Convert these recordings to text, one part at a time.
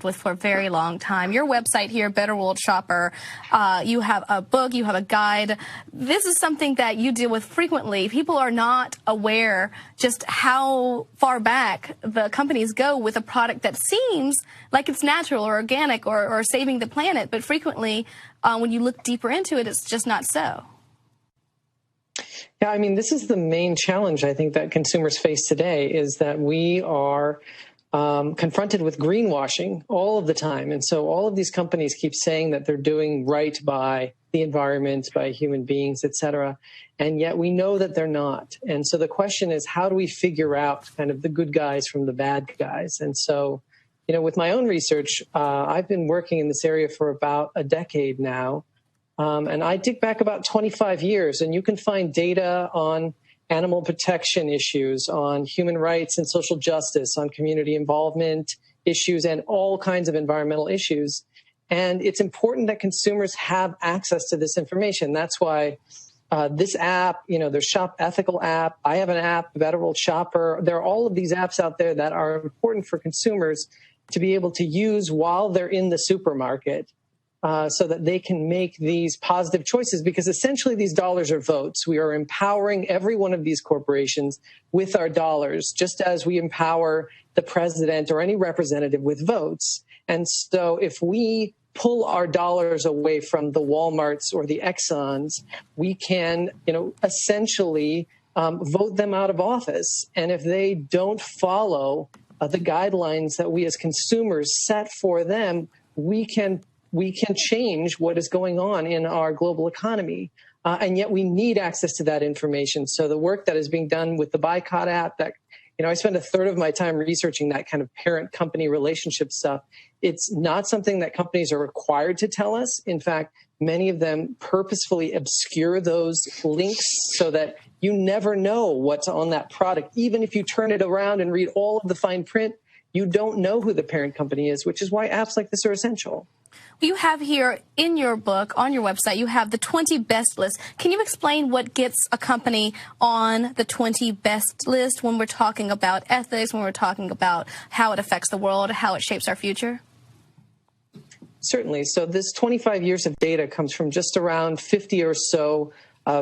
with for a very long time. Your website here, Better World Shopper, you have a book, you have a guide. This is something that you deal with frequently. People are not aware just how far back the companies go with a product that seems like it's natural or organic or saving the planet, but frequently when you look deeper into it, it's just not so. Yeah, I mean, this is the main challenge I think that consumers face today, is that we are confronted with greenwashing all of the time. And so all of these companies keep saying that they're doing right by the environment, by human beings, et cetera. And yet we know that they're not. And so the question is, how do we figure out kind of the good guys from the bad guys? And so, you know, with my own research, I've been working in this area for about a decade now. And I dig back about 25 years, and you can find data on animal protection issues, on human rights and social justice, on community involvement issues, and all kinds of environmental issues. And it's important that consumers have access to this information. That's why this app, you know, there's Shop Ethical app. I have an app, Better World Shopper. There are all of these apps out there that are important for consumers to be able to use while they're in the supermarket. So that they can make these positive choices, because essentially these dollars are votes. We are empowering every one of these corporations with our dollars, just as we empower the president or any representative with votes. And so if we pull our dollars away from the Walmarts or the Exxons, we can, you know, essentially vote them out of office. And if they don't follow the guidelines that we as consumers set for them, we can change what is going on in our global economy. And yet we need access to that information. So the work that is being done with the Buycott app, that, you know, I spend a third of my time researching that kind of parent company relationship stuff. It's not something that companies are required to tell us. In fact, many of them purposefully obscure those links so that you never know what's on that product. Even if you turn it around and read all of the fine print, you don't know who the parent company is, which is why apps like this are essential. You have here in your book, on your website, you have the 20 best list. Can you explain what gets a company on the 20 best list when we're talking about ethics, when we're talking about how it affects the world, how it shapes our future? Certainly. So this 25 years of data comes from just around 50 or so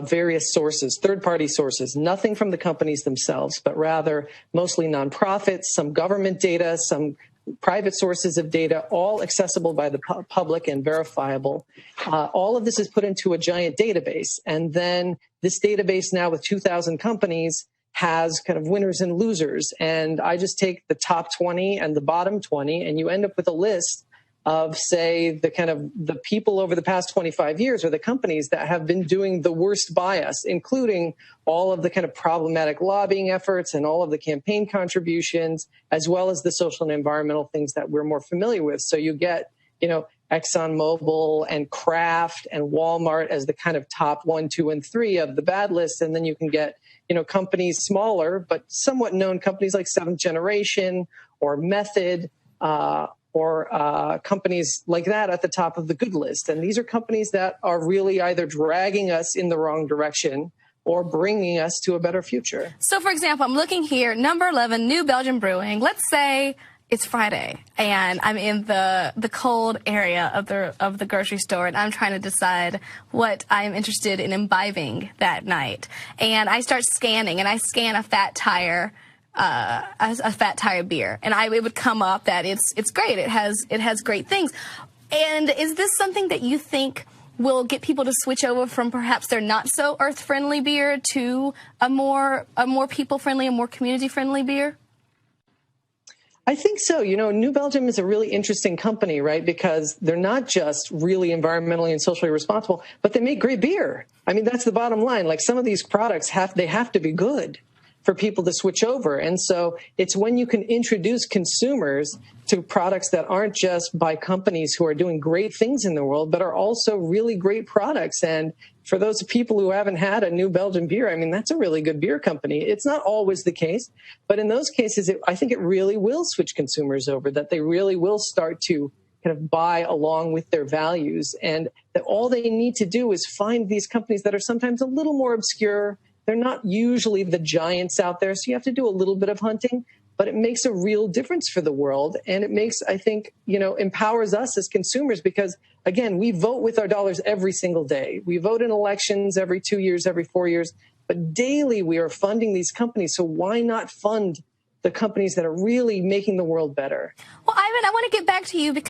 various sources, third-party sources, nothing from the companies themselves, but rather mostly nonprofits, some government data, some private sources of data, all accessible by the public and verifiable. All of this is put into a giant database. And then this database now with 2,000 companies has kind of winners and losers. And I just take the top 20 and the bottom 20, and you end up with a list of, say, the kind of the people over the past 25 years, or the companies that have been doing the worst by us, including all of the kind of problematic lobbying efforts and all of the campaign contributions, as well as the social and environmental things that we're more familiar with. So you get, you know, ExxonMobil and Kraft and Walmart as the kind of top 1, 2, and 3 of the bad list. And then you can get, you know, companies smaller, but somewhat known companies like Seventh Generation or Method, or companies like that at the top of the good list. And these are companies that are really either dragging us in the wrong direction or bringing us to a better future. So, for example, I'm looking here, number 11, New Belgium Brewing. Let's say it's Friday and I'm in the cold area of the grocery store, and I'm trying to decide what I'm interested in imbibing that night. And I start scanning, and I scan a Fat Tire beer, and it would come up that it's great. It has great things. And is this something that you think will get people to switch over from perhaps their not so earth friendly beer to a more people friendly, a more community friendly beer? I think so. You know, New Belgium is a really interesting company, right? Because they're not just really environmentally and socially responsible, but they make great beer. I mean, that's the bottom line. Like, some of these products have to be good for people to switch over. And so it's when you can introduce consumers to products that aren't just by companies who are doing great things in the world, but are also really great products. And for those people who haven't had a New Belgium beer, I mean, that's a really good beer company. It's not always the case, but in those cases, I think it really will switch consumers over, that they really will start to kind of buy along with their values. And that all they need to do is find these companies that are sometimes a little more obscure. They're not usually the giants out there, so you have to do a little bit of hunting. but it makes a real difference for the world. And it makes, I think, empowers us as consumers because, again, we vote with our dollars every single day. We vote in elections every 2 years, every 4 years, but daily we are funding these companies. So why not fund the companies that are really making the world better? Well, Ivan, I want to get back to you because